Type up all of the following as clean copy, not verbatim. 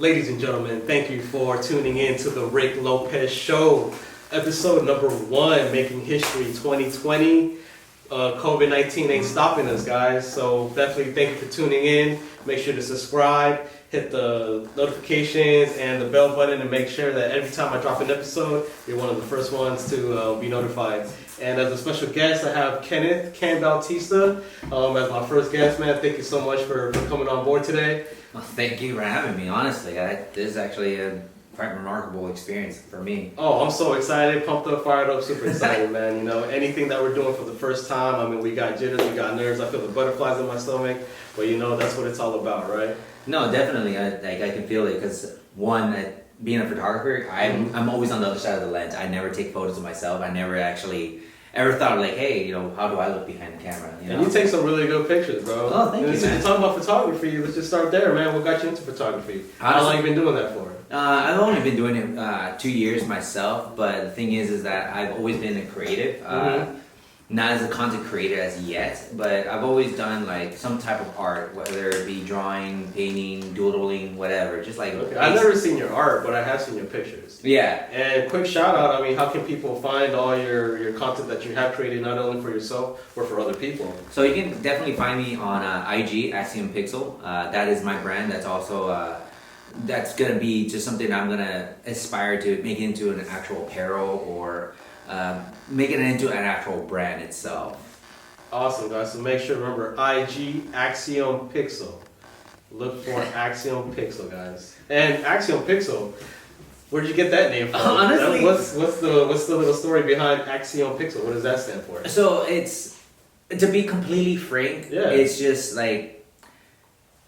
Ladies and gentlemen, thank you for tuning in to the Rick Lopez Show, episode number 1, Making History 2020. COVID-19 ain't stopping us, guys, so definitely thank you for tuning in. Make sure to subscribe, hit the notifications and the bell button, and make sure that every time I drop an episode, you're one of the first ones to be notified. And as a special guest, I have Ken Bautista as my first guest, man. Thank you so much for coming on board today. Well, thank you for having me. Honestly, this is actually a quite remarkable experience for me. Oh, I'm so excited, pumped up, fired up, super excited, man. You know, anything that we're doing for the first time, I mean, we got jitters, we got nerves, I feel the butterflies in my stomach, but you know, that's what it's all about, right? No, definitely. I can feel it because being a photographer, I'm always on the other side of the lens. I never take photos of myself. I never actually ever thought like, hey, you know, how do I look behind the camera? You know? And you take some really good pictures, bro. Oh, thank you, Since man. you're talking about photography, let's just start there, man. What got you into photography? How long have you been doing that for? I've only been doing it 2 years myself, but the thing is that I've always been a creative. Not as a content creator as yet, but I've always done like some type of art, whether it be drawing, painting, doodling, whatever. Just like okay. I've never seen your art, but I have seen your pictures. Yeah. And quick shout out, I mean, how can people find all your content that you have created, not only for yourself or for other people? So you can definitely find me on IG, Axiom Pixel. That is my brand. That's also that's gonna be just something I'm gonna aspire to make into an actual apparel or make it into an actual brand itself. Awesome, guys. So make sure to remember IG Axiom Pixel. Look for Axiom Pixel, guys. And Axiom Pixel, where'd you get that name from? Honestly, what's the little story behind Axiom Pixel? What does that stand for? So it's, to be completely frank, it's just like,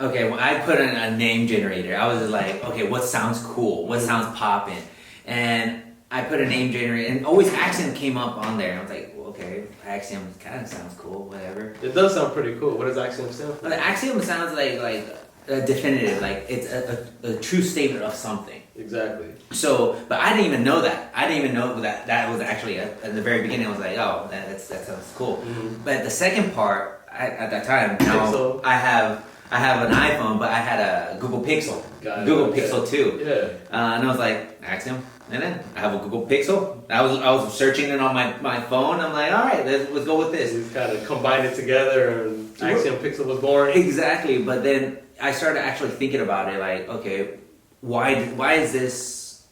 okay, when I put in a name generator, I was just like, okay, what sounds cool? What sounds poppin'? And I put a name generator, and always Axiom came up on there. I was like, well, okay, Axiom kind of sounds cool, whatever. It does sound pretty cool. What does Axiom stand for? The Axiom sounds like a definitive, like it's a true statement of something. Exactly. So, but I didn't even know that. I didn't even know that was actually, at the very beginning, I was like, oh, that sounds cool. Mm-hmm. But the second part, at that time, now I have an iPhone, but I had a Google Pixel. Google Pixel 2. Yeah. And I was like, Axiom. And then I have a Google Pixel. I was searching it on my phone. I'm like, all right, let's go with this. You kind of combined it together, and Axiom Pixel was born. Exactly. But then I started actually thinking about it, like, okay, why is this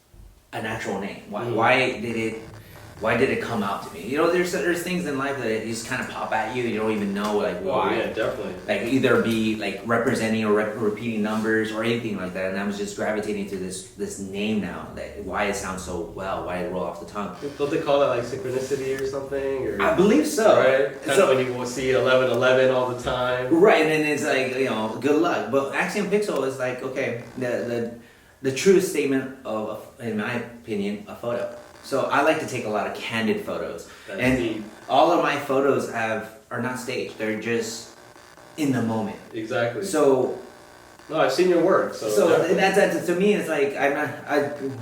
an actual name? Why did it come out to me? You know, there's things in life that just kind of pop at you. You don't even know like why. Oh, yeah, definitely. Like either be like representing or repeating numbers or anything like that. And I was just gravitating to this name now. That why it sounds so well. Why it roll off the tongue. Don't they call that like synchronicity or something? Or, I believe so. Right. Kind of when you will see 1111 all the time. Right, and then it's like, you know, good luck. But Axiom Pixel is like, okay, the truest statement of, in my opinion, a photo. So I like to take a lot of candid photos. That's deep. All of my photos are not staged. They're just in the moment. Exactly. So no, I've seen your work. So that's to me, it's like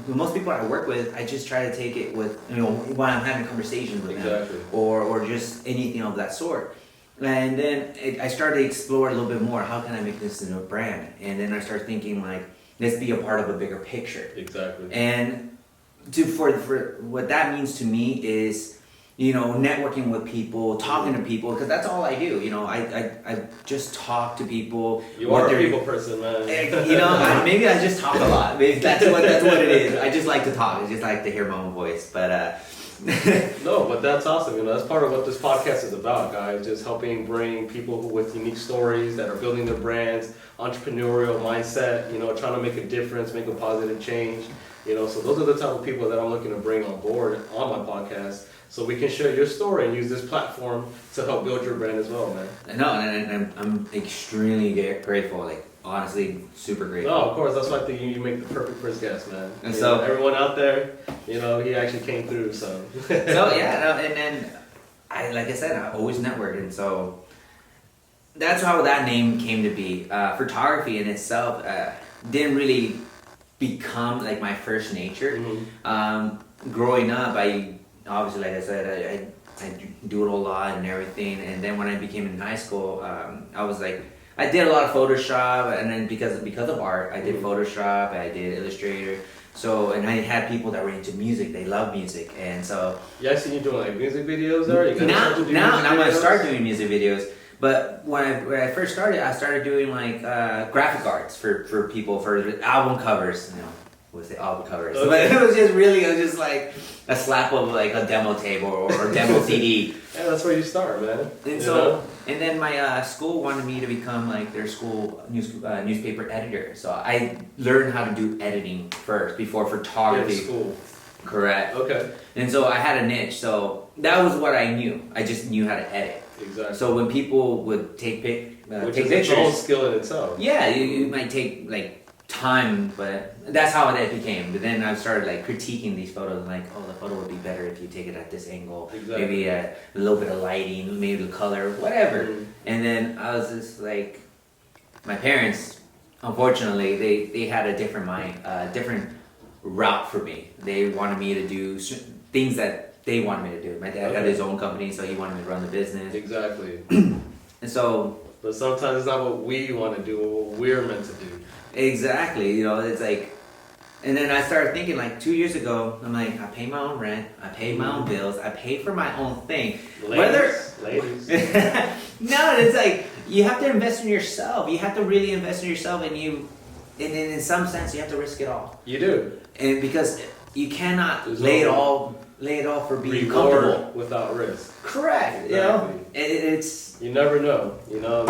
most people I work with, I just try to take it with, you know, when I'm having conversations with them or just anything of that sort. And then I started to explore a little bit more. How can I make this into a brand? And then I started thinking like, let's be a part of a bigger picture. Exactly. And for what that means to me is, you know, networking with people, talking to people, because that's all I do. You know, I just talk to people. You are a people person, man. You know, maybe I just talk a lot. Maybe that's what it is. I just like to talk. I just like to hear my own voice. But no, but that's awesome. You know, that's part of what this podcast is about, guys. Just helping bring people with unique stories that are building their brands, entrepreneurial mindset. You know, trying to make a difference, make a positive change. You know, so those are the type of people that I'm looking to bring on board on my podcast, so we can share your story and use this platform to help build your brand as well, man. No, and I'm extremely grateful. Like honestly, super grateful. No, of course, that's why I think you make the perfect first guest, man. And you know, everyone out there, you know, he actually came through. So. So yeah, no, and then like I said, I always network, and so that's how that name came to be. Photography in itself didn't really become like my first nature. Mm-hmm. Growing up, I obviously, like I said, I doodle a lot and everything. And then when I became in high school, I I did a lot of Photoshop, and then because of art, I did Photoshop, I did Illustrator. So, and I had people that were into music. They love music, and so. Yeah, I see you doing like music videos there. Now I'm gonna start doing music videos. But when I first started, I started doing like graphic arts for people for album covers. You know, with the album covers. Okay. But it was just like a slap of like a demo tape or demo CD. Yeah, that's where you start, man. And so, and then my school wanted me to become like their school newspaper editor. So I learned how to do editing first before photography. Yeah, school. Correct. Okay. And so I had a niche. So that was what I knew. I just knew how to edit. Exactly. So when people would take which take is pictures, its own skill in itself. Yeah, you might take like time, but that's how it became. But then I started like critiquing these photos, like, oh, the photo would be better if you take it at this angle. Exactly. Maybe a little bit of lighting, maybe the color, whatever. And then I was just like, my parents, unfortunately, they had a different different route for me. They wanted me to do things that they wanted me to do. My dad had his own company, so he wanted me to run the business. Exactly. And so. But sometimes it's not what we want to do, or what we're meant to do. Exactly, you know, it's like, and then I started thinking like 2 years ago, I'm like, I pay my own rent, I pay my own bills, I pay for my own thing. Ladies. No, it's like, you have to invest in yourself. You have to really invest in yourself, and in some sense, you have to risk it all. You do. And because you cannot lay it all for being reward comfortable. Without risk. Correct, exactly. You know, it's. You never know, you know,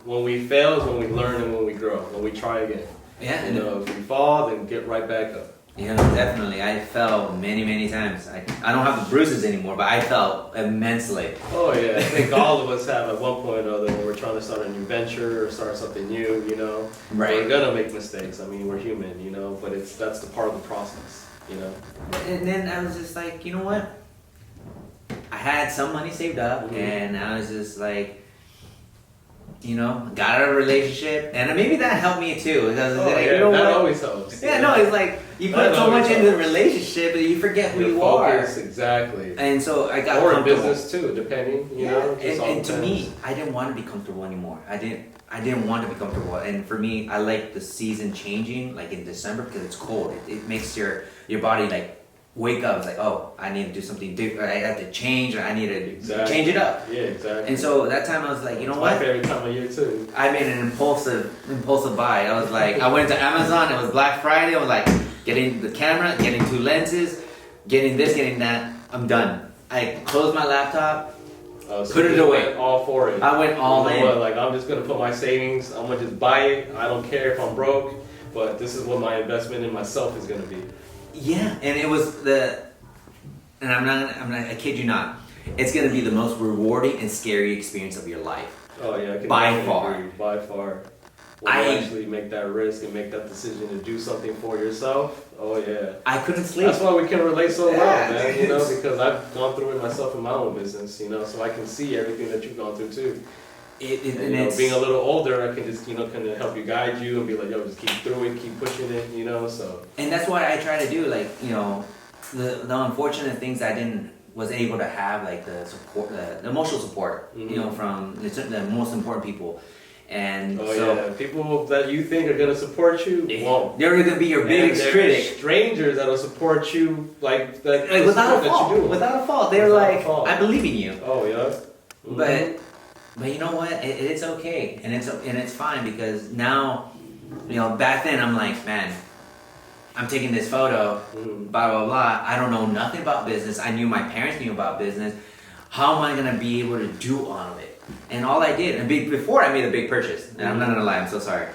when we fail is when we learn and when we grow, when we try again. Yeah. You know, if we fall, then get right back up. Yeah, definitely. I fell many times. I don't have the bruises anymore, but I fell immensely. Oh yeah, I think all of us have at one point or other when we're trying to start a new venture or start something new, you know. Right. We're gonna make mistakes. I mean, we're human, you know, but that's the part of the process, you know. And then I was just like, you know what? I had some money saved up, and I was just like, you know, got out of a relationship, and maybe that helped me too. Because you know that always helps. Yeah, no, it's like you put so much into the relationship that you forget who you are. Exactly. And so I got or comfortable. in business too, depending. You know, and to me, I didn't want to be comfortable anymore. I didn't want to be comfortable. And for me, I like the season changing, like in December, because it's cold. It makes your body like wake up. It's like, oh, I need to do something different. I have to change. I need to change it up. Yeah, exactly. And so that time I was like, you know what? My favorite time of year too. I made an impulsive buy. I was like, I went to Amazon. It was Black Friday. I was like, getting the camera, getting 2 lenses, getting this, getting that. I'm done. I closed my laptop. Put it away. All for it. I went all in. What? Like, I'm just gonna put my savings. I'm gonna just buy it. I don't care if I'm broke, but this is what my investment in myself is gonna be. Yeah, and it was and I kid you not, it's gonna be the most rewarding and scary experience of your life. Oh yeah, I can by far. agree. By far. When you actually make that risk and make that decision to do something for yourself. Oh yeah. I couldn't sleep. That's why we can relate so well, man. You know, because I've gone through it myself in my own business. You know, so I can see everything that you've gone through too. And, you know, being a little older, I can just, you know, kind of help you guide you and be like, yo, just keep through it, keep pushing it, you know, so. And that's what I try to do, like, you know, the unfortunate things I was able to have, like the support, the emotional support, you know, from the most important people. And people that you think are gonna support you won't. They're gonna be your biggest critic. Strangers that'll support you like without a fault. Without a fault, they're like, I believe in you. Oh yeah. But you know what? It's okay, and it's fine, because now, you know, back then I'm like, man, I'm taking this photo, blah blah blah. I don't know nothing about business. I knew my parents knew about business. How am I gonna be able to do all of it? And all I did, and before I made a big purchase, and I'm not gonna lie, I'm so sorry.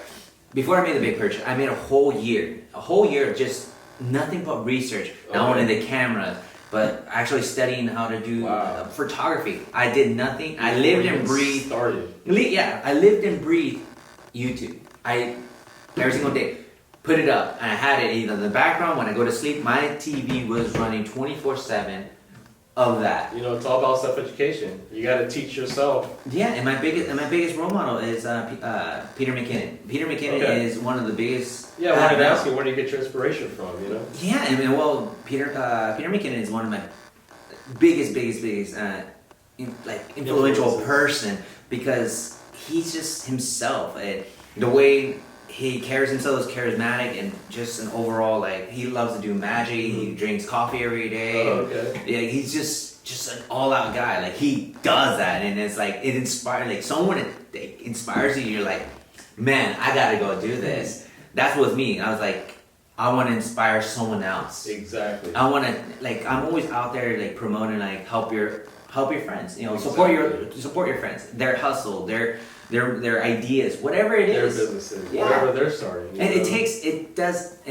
Before I made the big purchase, I made a whole year of just nothing but research. Not only the cameras, but actually studying how to do photography. I did nothing. I lived and breathed. I lived and breathed YouTube. Every single day, put it up, and I had it either in the background when I go to sleep. My TV was running 24/7 of that. You know, it's all about self-education. You got to teach yourself. Yeah, and my biggest role model is Peter McKinnon. Peter McKinnon is one of the biggest. Yeah, I wanted to ask you, where do you get your inspiration from? You know. Yeah, I mean, well, Peter McKinnon is one of my biggest influential person, because he's just himself, and the way he carries himself is charismatic, and just an overall, like, he loves to do magic. He drinks coffee every day. Oh, okay. Yeah, he's just an all-out guy. Like, he does that, and it's like, it inspires, like, someone it inspires you, you're like, man, I gotta go do this. That's what's me. I was like, I want to inspire someone else. Exactly. I want to, like, I'm always out there, like, promoting, like, help your friends. You know, support your friends. Their hustle, their ideas, whatever it is. Their businesses, whatever they're starting. And it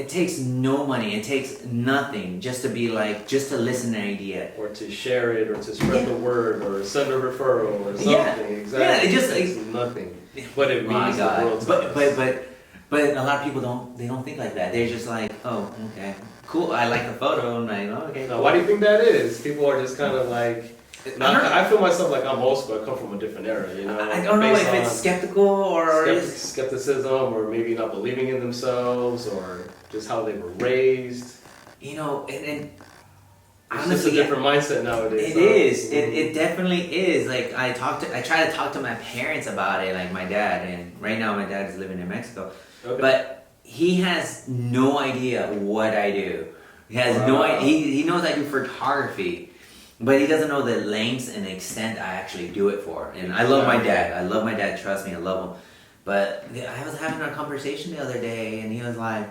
takes no money. It takes nothing just to be like, just to listen to an idea. Or to share it, or to spread the word, or send a referral, or something. Yeah. Exactly. Yeah, it just takes nothing. But it means the world to us. But a lot of people don't think like that. They're just like, oh, okay, cool. I like the photo. I'm like, oh, okay. Now, why do you think that is? People are just kind of like. I feel myself like I'm old school. I come from a different era, you know. I don't know if it's skeptical or skepticism, or maybe not believing in themselves, or just how they were raised. You know, and it's honestly, just a different mindset nowadays. It is. It definitely is. Like, I try to talk to my parents about it, like my dad, and right now my dad is living in Mexico, but he has no idea what I do. He has no idea. He knows I do photography. But he doesn't know the lengths and the extent I actually do it for. And I love my dad. I love my dad. Trust me, I love him. But I was having a conversation the other day, and he was like,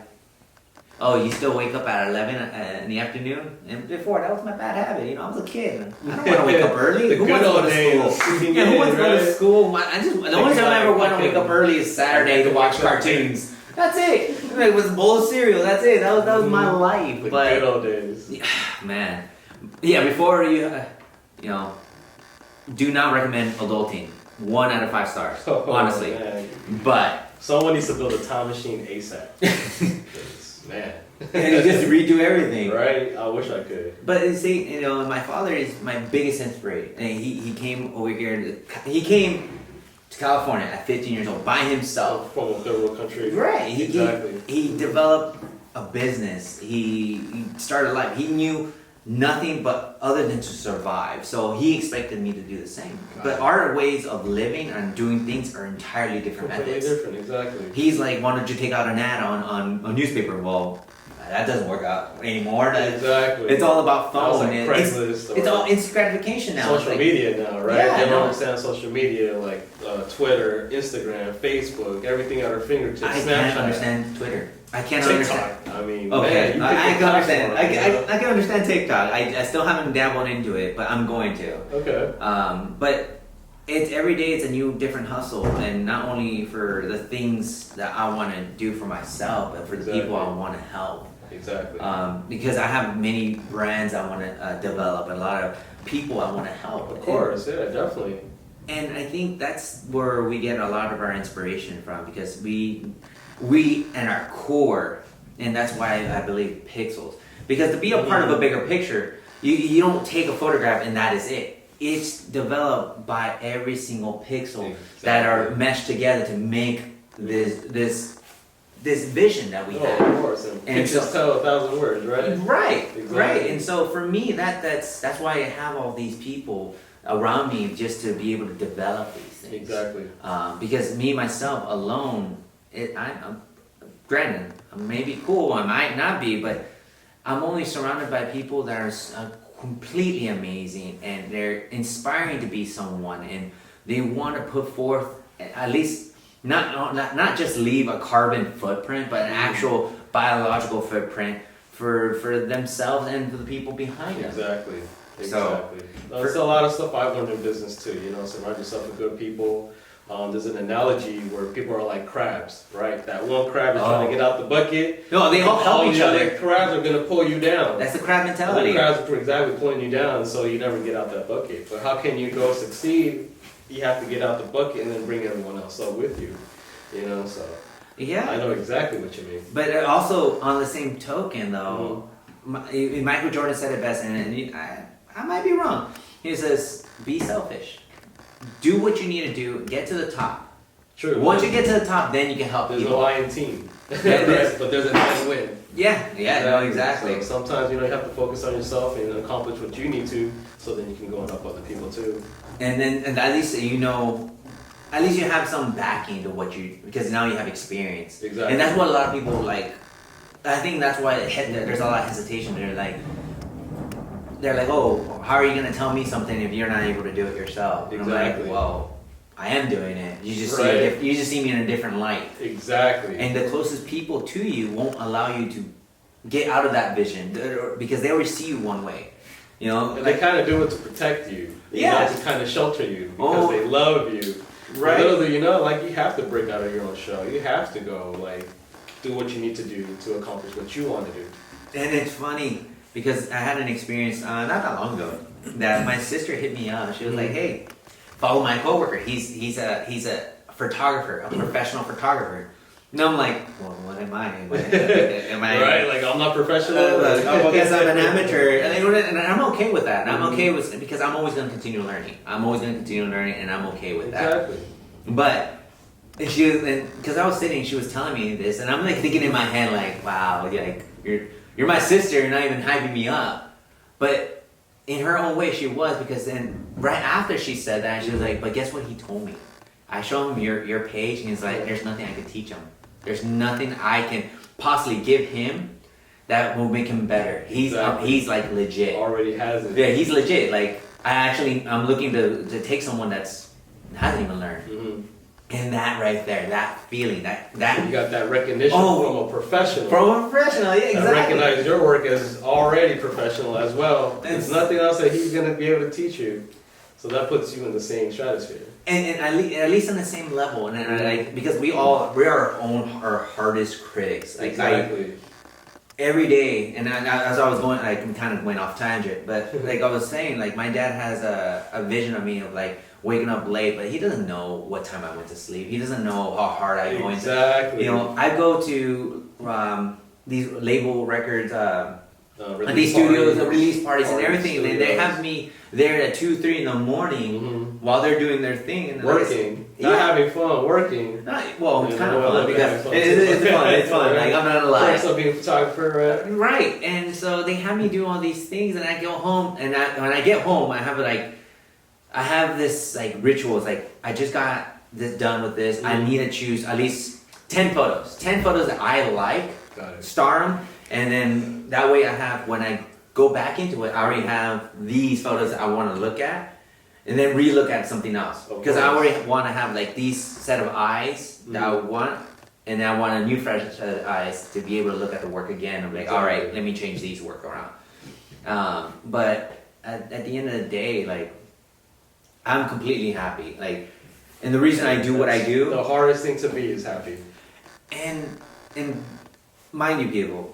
oh, you still wake up at 11 in the afternoon? And before, that was my bad habit. You know, I was a kid. I don't want to wake up early. Who wants to go to school? Yeah, who wants to go to school? The only time I ever want to wake up early is Saturday to watch cartoons. That's it. It was a bowl of cereal. That's it. That was my life. The good old days. Yeah, man. Yeah, before you know, do not recommend adulting. 1 out of 5 stars, honestly. Man. But someone needs to build a time machine ASAP. Man. And just redo everything. Right? I wish I could. But see, you know, my father is my biggest inspiration. And he came over here. He came to California at 15 years old by himself. From a third world country. Right. Exactly. He developed a business. He started life. He knew nothing but other than to survive. So he expected me to do the same. But our ways of living and doing things are entirely different methods. Different, exactly. He's like, why don't you take out an ad on a newspaper? Well, that doesn't work out anymore. Exactly. It's all about phone. Like Craigslist. It's all instant gratification now. Social media now, right? Yeah, they don't understand social media like Twitter, Instagram, Facebook, everything at our fingertips. I can't understand Twitter. I can't TikTok. understand. I mean, okay, man, I can understand. I can understand TikTok. I still haven't dabbled into it, but I'm going to. Okay. But it's every day. It's a new, different hustle, and not only for the things that I want to do for myself, but for the people I want to help. Exactly. Because I have many brands I want to develop, and a lot of people I want to help. Of course, yeah, definitely. And I think that's where we get a lot of our inspiration from, because we and our core, and that's why I believe pixels. Because to be a part of a bigger picture, you don't take a photograph and that is it. It's developed by every single pixel that are meshed together to make this vision that we have. Of course, and pictures tell 1,000 words, right? Right, exactly. Right. And so for me, that's why I have all these people around me, just to be able to develop these things. Exactly. Because me myself alone, I'm granted, I may be cool, I might not be, but I'm only surrounded by people that are completely amazing, and they're inspiring to be someone, and they want to put forth at least not just leave a carbon footprint, but an actual biological footprint for themselves and for the people behind them. Exactly. So, there's a lot of stuff I've learned in business too. You know, surround yourself with good people. There's an analogy where people are like crabs, right? That one crab is trying to get out the bucket. No, they all help each other. The crabs are going to pull you down. That's the crab mentality. The crabs are exactly pulling you down, so you never get out that bucket. But how can you go succeed? You have to get out the bucket and then bring everyone else up with you. You know, so yeah, I know exactly what you mean. But also on the same token, though, Michael Jordan said it best, and I might be wrong. He says, "Be selfish. Do what you need to do. Get to the top. True. Once you get to the top, then you can help there's people." There's a lion team, right? But there's a win. Yeah, no, exactly. So sometimes you have to focus on yourself and accomplish what you need to, so then you can go and help other people too. And at least at least you have some backing to what you, because now you have experience. Exactly. And that's what a lot of people like. I think that's why there's a lot of hesitation. They're like, oh, how are you gonna tell me something if you're not able to do it yourself? And Exactly. I'm like, well, I am doing it. You just Right. you just see me in a different light. Exactly. And the closest people to you won't allow you to get out of that vision because they always see you one way. You know, and they kind of do it to protect you. Yeah. To kind of shelter you because they love you. Right. Little do you know, like, you have to break out of your own shell. You have to go, like, do what you need to do to accomplish what you want to do. And it's funny because I had an experience not that long ago that my sister hit me up. She was like, "Hey, follow my coworker. He's a photographer, a professional photographer." And I'm like, "Well, what am I? Am I right? Like, I'm not professional. I guess I'm an amateur." And I'm okay with that. And I'm okay with because I'm always going to continue learning. I'm always going to continue learning, and I'm okay with that. Exactly. But. And she was, because I was sitting, she was telling me this, and I'm like thinking in my head, like, wow, like you're my sister, you're not even hyping me up. But in her own way, she was, because then right after she said that, she was like, but guess what he told me? I show him your page, and he's like, there's nothing I can teach him. There's nothing I can possibly give him that will make him better. He's like legit. Already has it. Yeah, he's legit. Like I'm looking to take someone hasn't even learned. Mm-hmm. And that right there, that feeling, that you got that recognition from a professional. From a professional, yeah, exactly. Recognize your work as already professional as well. There's nothing else that he's gonna be able to teach you. So that puts you in the same stratosphere. And at least on the same level, and like because we are our hardest critics. Like exactly. Every day, and as I was going, like, I'm kind of went off tangent, but like I was saying, like my dad has a vision of me of like waking up late, but he doesn't know what time I went to sleep. He doesn't know how hard I go into. Exactly. You know, I go to these label records, these studios, the release parties, and everything. And they have me there at 2, 3 in the morning while they're doing their thing and working, not having fun, working. Well, it's kind of fun because it's fun. It's fun. Like, I'm not gonna lie. Also being a photographer, right? And so they have me do all these things, and I go home, and when I get home, I have this like rituals. Like, I just got this done with this. I need to choose at least 10 photos. 10 photos that I like. Star them, and then that way I have, when I go back into it, I already have these photos that I want to look at, and then re-look at something else. Because I already want to have like these set of eyes that I want, and then I want a new fresh set of eyes to be able to look at the work again. I'm like, all right, let me change these work around. But at the end of the day, like, I'm completely happy. Like, and the reason I do what I do. The hardest thing to be is happy. And mind you, people,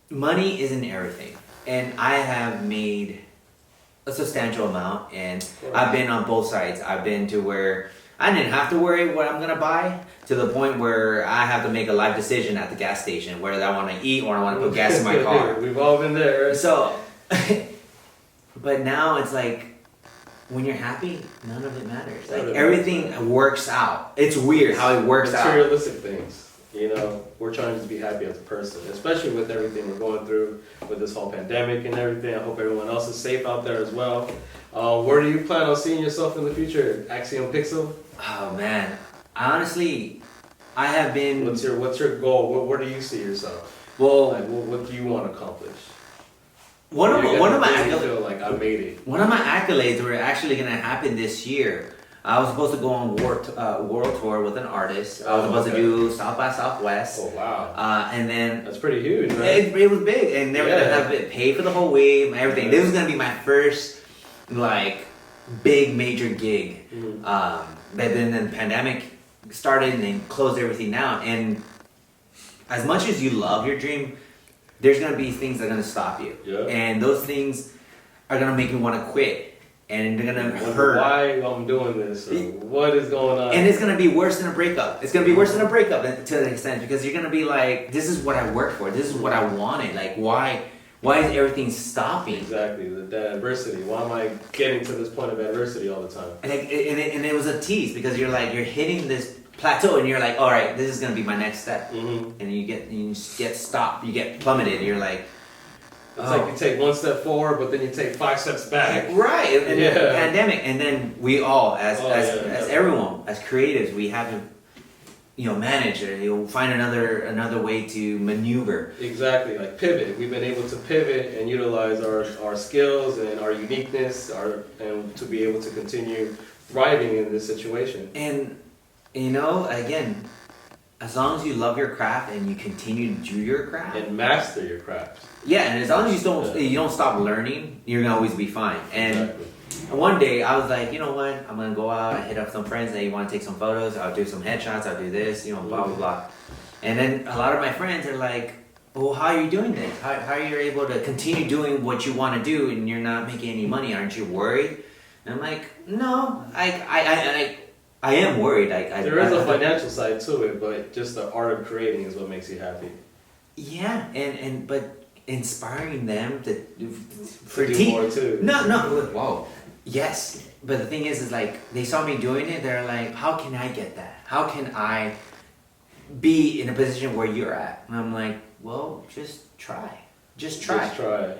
money isn't everything. And I have made a substantial amount, and I've been on both sides. I've been to where I didn't have to worry what I'm gonna buy, to the point where I have to make a life decision at the gas station whether I want to eat or I want to put gas in my car. We've all been there. So, but now it's like, when you're happy, none of it matters. Like, everything works out. It's weird how it works out. Materialistic things. You know, we're trying to be happy as a person, especially with everything we're going through with this whole pandemic and everything. I hope everyone else is safe out there as well. Where do you plan on seeing yourself in the future? Axiom Pixel? Oh man, honestly, I have been. What's your goal? Where do you see yourself? Well, like, what do you want to accomplish? One of my feel like I made it. One of my accolades were actually going to happen this year. I was supposed to go on world tour with an artist. I was supposed to do South by Southwest. Oh wow! And then that's pretty huge, man. It was big, and they were gonna have it paid for the whole wave, everything. This was gonna be my first like big major gig. But then the pandemic started and then closed everything down. And as much as you love your dream, there's gonna be things that are gonna stop you, and those things are gonna make you want to quit. And they're gonna hurt. Why I'm doing this? Or what is going on? And it's gonna be worse than a breakup. It's gonna be worse than a breakup to an extent, because you're gonna be like, "This is what I worked for. This is what I wanted. Like, why is everything stopping?" Exactly, the adversity. Why am I getting to this point of adversity all the time? And it was a tease, because you're hitting this plateau, and you're like, "All right, this is gonna be my next step." And you get stopped. You get plummeted. And you're like, It's like you take one step forward, but then you take 5 steps back. Right, and then the pandemic, and then we all, as everyone, as creatives, we have to, manage it. Find another way to maneuver. Exactly, like pivot. We've been able to pivot and utilize our skills and our uniqueness, and to be able to continue thriving in this situation. And again, as long as you love your craft and you continue to do your craft and master your craft. Yeah, and as long as you don't stop learning, you're gonna always be fine. And one day I was like, you know what? I'm gonna go out and hit up some friends. They want to take some photos. I'll do some headshots. I'll do this. Blah blah blah. And then a lot of my friends are like, well, how are you doing this? How are you able to continue doing what you want to do and you're not making any money? Aren't you worried? And I'm like, no, I am worried. There is a financial side to it, but just the art of creating is what makes you happy. Yeah, but inspiring them to do more too. No, whoa. Yes, but the thing is like they saw me doing it. They're like, how can I get that? How can I be in a position where you're at? And I'm like, well, just try. Just try.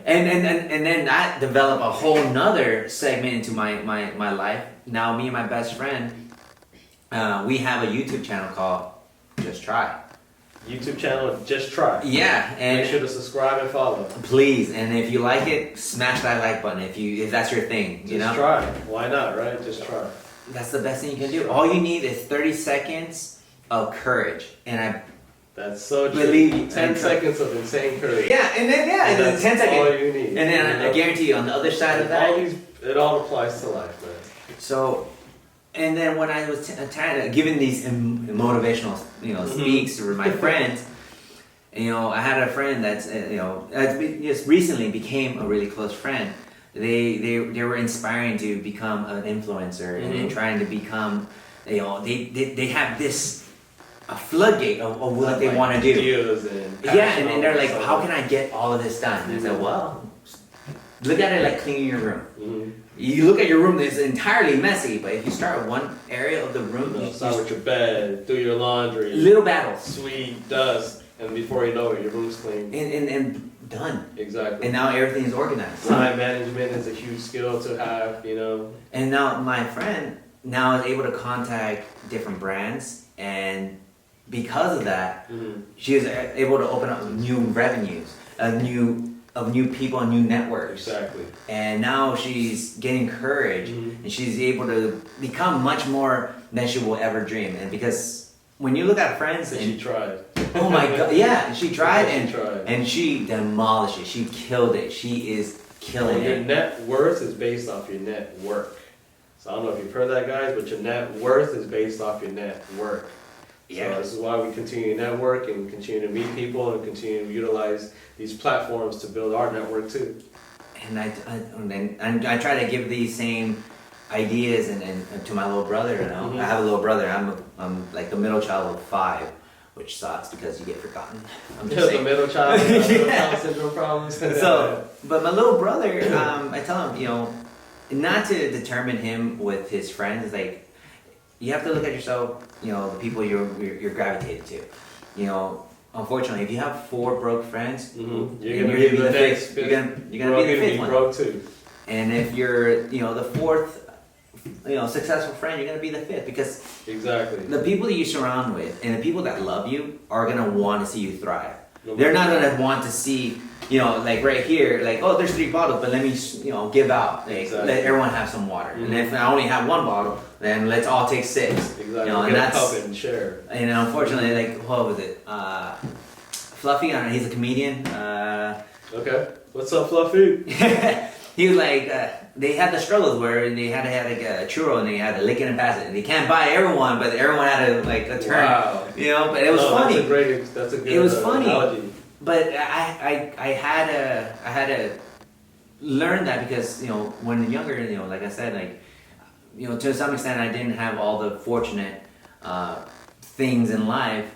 And then that developed a whole nother segment into my life. Now me and my best friend, we have a YouTube channel called Just Try. YouTube channel, Just Try. Yeah, and make sure to subscribe and follow. Please, and if you like it, smash that like button. If that's your thing, Just try. Why not, right? Just try. That's the best thing you can do. All you need is 30 seconds of courage, and that's so true. Believe you. 10 seconds of insane courage. Yeah, and then that's 10 seconds. all you need. And then I guarantee you, on the other side of that, it all applies to life, man. So. And then when I was giving these motivational, speaks to my friends, I had a friend that's, just recently became a really close friend. They were inspiring to become an influencer and trying to become, they have this a floodgate of what they want to do. And they're like, how can I get all of this done? And I said, well, look at it like cleaning your room. Mm-hmm. You look at your room, it's entirely messy, but if you start with one area of the room, start with your bed, do your laundry, little battles, sweep, dust, and before you know it, your room's clean. And done. Exactly. And now everything's organized. Time management is a huge skill to have, And now my friend is able to contact different brands, and because of that, she was able to open up new revenues, of new people and new networks. Exactly. And now she's getting courage and she's able to become much more than she will ever dream. And because when you look at friends and she tried. Oh my god, yeah, she tried and she demolished it. She killed it. She is killing it. Your net worth is based off your network. So I don't know if you've heard that, guys, but your net worth is based off your network. Yeah. So this is why we continue to network and continue to meet people and continue to utilize these platforms to build our network too. And I try to give these same ideas and to my little brother. I have a little brother. I'm like the middle child of 5, which sucks because you get forgotten. I'm just saying. The middle child. Down syndrome problems. But my little brother, I tell him, not to determine him with his friends, like. You have to look at yourself, the people you're gravitated to. Unfortunately, if you have 4 broke friends, you're gonna be the fifth. You're gonna be the fifth one. Broke too. And if you're, the 4th, successful friend, you're gonna be the 5th because exactly the people that you surround with and the people that love you are gonna want to see you thrive. They're not gonna want to see. Like right here, like, oh, there's 3 bottles, but let me, give out. Like, let everyone have some water. And if I only have 1 bottle, then let's all take 6. Exactly. And that's help and share. And unfortunately, like, what was it? Fluffy, I don't know, he's a comedian. Okay. What's up, Fluffy? He was like, they had the struggles where they had to have like a churro and they had to lick it and pass it. And they can't buy everyone, but everyone had to like a turn. Wow. But it was funny. That's a good it was funny. Analogy. But I had to learn that because when younger, like I said, like to some extent I didn't have all the fortunate things in life,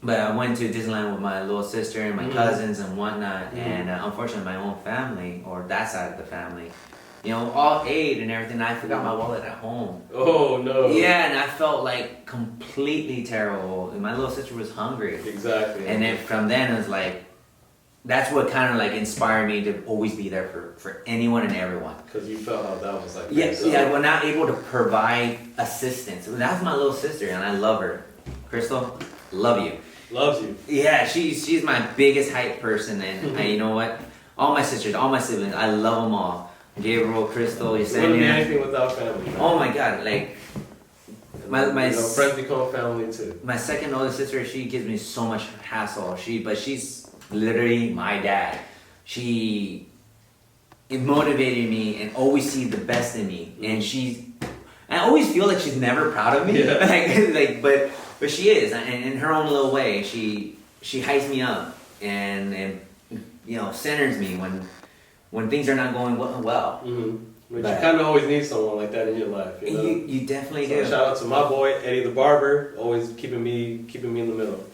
but I went to Disneyland with my little sister and my cousins and whatnot, and unfortunately my own family or that side of the family, all ate and everything. I forgot my wallet at home. Oh no. Yeah, and I felt like completely terrible. And my little sister was hungry. Exactly. And then from then it was like, that's what kind of like inspired me to always be there for anyone and everyone. Because you felt how that was like. Yeah, we're not able to provide assistance. That's my little sister, and I love her. Crystal, love you. Loves you. Yeah, she's my biggest hype person, and you know what? All my sisters, all my siblings, I love them all. Gabriel, Crystal, You wouldn't be anything without family. Man. Oh my God, like my friends become family too. My second oldest sister, she gives me so much hassle. But she's literally my dad. It motivated me and always sees the best in me, and I always feel like she's never proud of me. Yeah. But she is, and in her own little way, she hypes me up and centers me when things are not going well. Mm-hmm. But you kind of always need someone like that in your life. You know? You definitely do. Shout out to my boy Eddie the barber, always keeping me in the middle.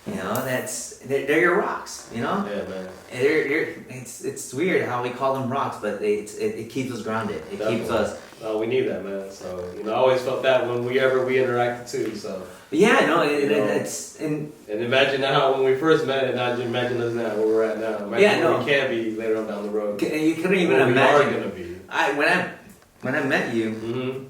They're your rocks. Yeah, man. It's weird how we call them rocks, but it keeps us grounded. It definitely keeps us. We need that, man. So I always felt that when we interacted too. So yeah, no, it's and imagine now when we first met, and now imagine us now where we're at now. Imagine where we can be later on down the road. You couldn't even imagine. We are gonna be. When I met you,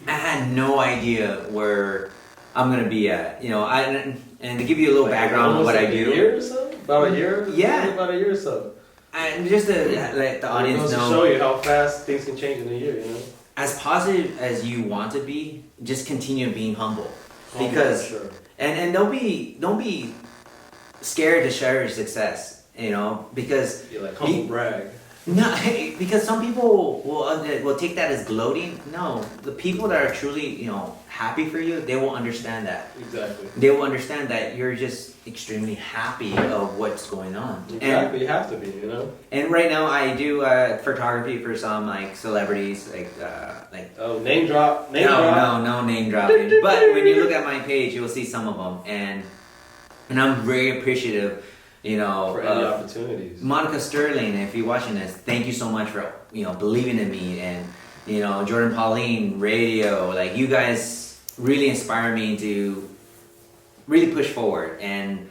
I had no idea where I'm gonna be at. And to give you a little background on what I do. A year or so? About a year? Yeah. About a year or so. And just to let the audience know. To show you how fast things can change in a year, As positive as you want to be, just continue being humble. Because sure. And don't be scared to share your success, because you're like humble brag. No, because some people will take that as gloating. No, the people that are truly, happy for you, they will understand that. Exactly. They will understand that you're just extremely happy of what's going on. Exactly, you have to be, And right now, I do photography for some like celebrities, Oh, name drop. No name dropping. But when you look at my page, you will see some of them, and I'm very appreciative. For any opportunities. Monica Sterling, if you're watching this, thank you so much for believing in me, and Jordan Pauline, radio, like you guys really inspire me to really push forward and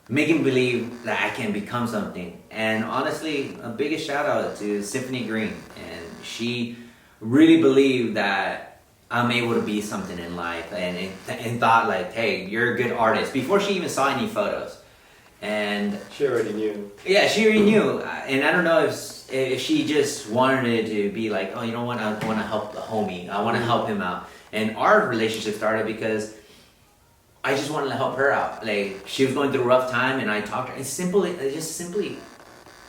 making believe that I can become something. And honestly, a biggest shout out to Symphony Green, and she really believed that I'm able to be something in life, and thought like, hey, you're a good artist before she even saw any photos. And she already knew. Yeah, she already knew, and I don't know if she just wanted to be like, oh, you know what? I want to help the homie. I want to help him out. And our relationship started because I just wanted to help her out. Like she was going through a rough time, and I talked to her. And just simply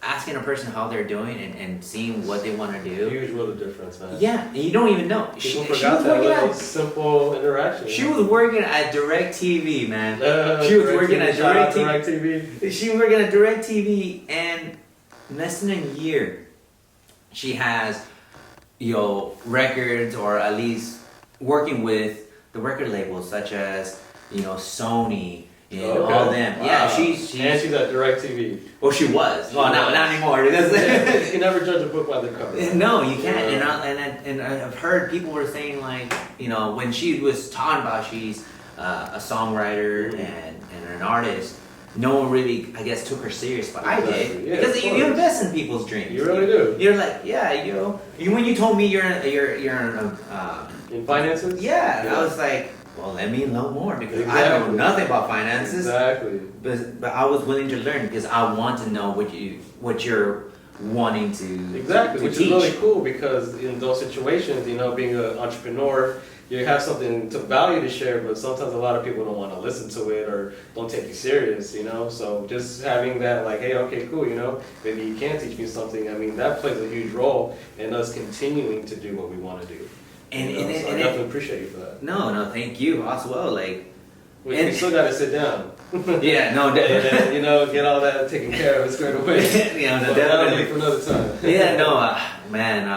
asking a person how they're doing and seeing what they want to do. Huge world of difference, man. Yeah, and you don't even know. People forgot that little simple interaction. She was working at DirecTV, man. She was working at DirecTV. She was working at DirecTV, and less than a year, she has, records, or at least working with the record labels such as, Sony. All them. Yeah, she's and she's at DirecTV. Well, she was. Well, not anymore. You can never judge a book by the cover. No, you can't. And I've heard people were saying like, when she was talking about she's a songwriter and an artist, no one really, I guess, took her serious, but I did. Yeah, because you invest in people's dreams. You really do. You're like, when you told me you're in finances. Yeah, I was like, well, let me know more, because I know nothing about finances. Exactly. But I was willing to learn because I want to know what you're wanting to exactly, to which teach. is really cool, because in those situations, being an entrepreneur, you have something to value to share, but sometimes a lot of people don't want to listen to it or don't take you serious, So just having that, like, hey, okay, cool, maybe you can teach me something. I mean, that plays a huge role in us continuing to do what we want to do. And I definitely appreciate you for that. No, thank you as well. We still got to sit down. Yeah, no, definitely. And then, get all that taken care of squared away. Definitely for another time. Yeah, no, man,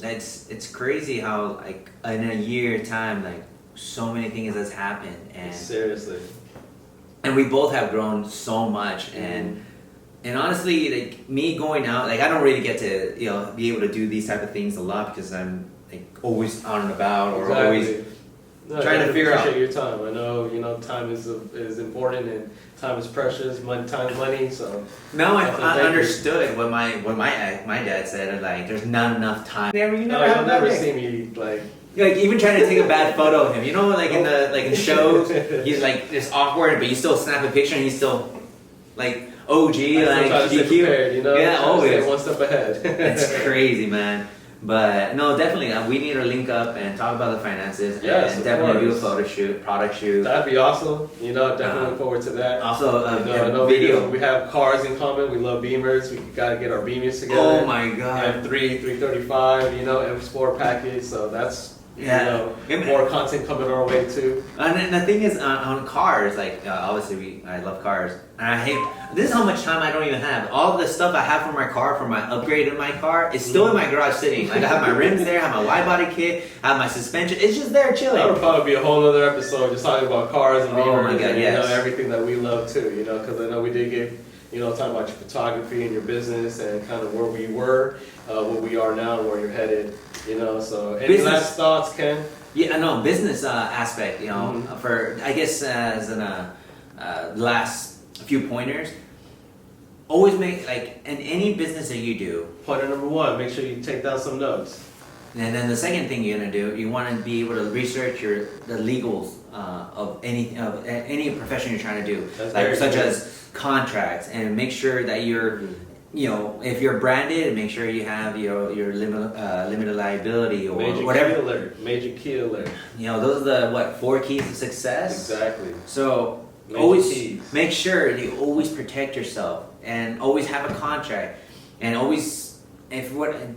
it's crazy how in a year time so many things has happened, and seriously, and we both have grown so much, and honestly, me going out, I don't really get to be able to do these type of things a lot because I'm always out and about, or always No, trying to figure out. Appreciate your time. I know, time is important and time is precious. Time is money. So now I understood what my dad said. Like, there's not enough time. You never see me like even trying to take a bad photo of him. In the shows, he's like it's awkward, but you still snap a picture and he's still like OG, like GQ. Yeah, always one step ahead. It's crazy, man. But no, definitely, we need to link up and talk about the finances. Yes, and definitely do a photo shoot, product shoot. That'd be awesome. Definitely look forward to that. Also, a video. We have cars in common. We love Beamers. We gotta get our Beamers together. Oh my god. M3, 335. M Sport package. So that's. More content coming our way too. And the thing is, on cars, like obviously I love cars, and I hate. This is how much time I don't even have. All the stuff I have for my car, for my upgrade in my car, is still in my garage sitting. Like I have my rims there, I have my wide body kit, I have my suspension. It's just there chilling. That would probably be a whole other episode just talking about cars and oh my god, and, yes. Everything that we love too. Because I know we did get talking about your photography and your business and kind of where we were, where we are now, and where you're headed. So any last thoughts, Ken? Yeah, no, business aspect, for, I guess, as in last few pointers, always make, like, in any business that you do. Pointer number one, make sure you take down some notes. And then the second thing you're going to do, you want to be able to research the legals of any profession you're trying to do. That's such as contracts, and make sure that you're... if you're branded, make sure you have your limited liability or whatever. Major key alert. Those are the 4 keys to success. Exactly. So always make sure you always protect yourself and always have a contract, and always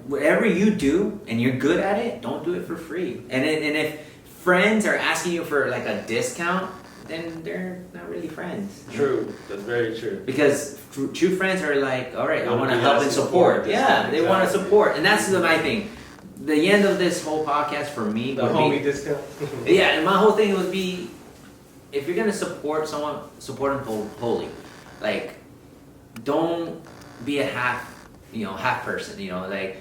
whatever you do and you're good at it, don't do it for free. And if friends are asking you for like a discount, then they're not really friends. True. That's very true. Because true friends are like, all right, I want to help and support. Yeah, they want to support. And that's my thing. The end of this whole podcast for me the homie discount. Yeah, and my whole thing would be, if you're going to support someone, support them wholly. Like, don't be a half person, like,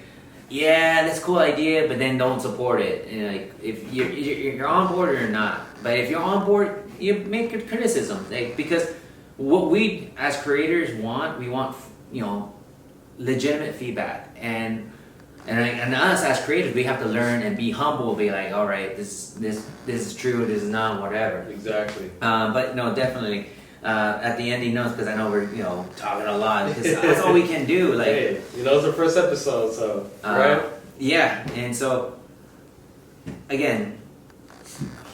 yeah, that's a cool idea, but then don't support it. Like, if you're on board or you're not. But if you're on board, you make a criticism, like, because what we as creators want, we want legitimate feedback, and us as creators, we have to learn and be humble, be like, all right, this is true, this is not, whatever. Exactly. But no, definitely. At the end, he knows, because I know we're talking a lot, because that's all we can do. Like, hey, it's our first episode, so right? Yeah, and so again,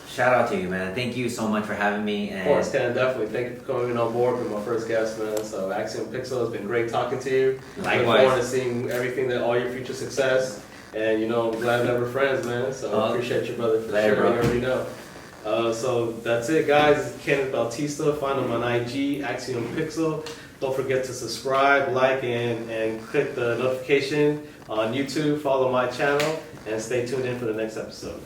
shout out to you, man. Thank you so much for having me. And of course, Ken, definitely. Thank you for coming on board with my first guest, man. So Axiom Pixel, has been great talking to you. Likewise. Look forward to seeing everything, all your future success. And I'm glad that we're friends, man. So I appreciate you, brother, for sharing. You already know. So that's it, guys. This is Kenneth Bautista. Find him on IG, Axiom Pixel. Don't forget to subscribe, like, and click the notification on YouTube. Follow my channel, and stay tuned in for the next episode.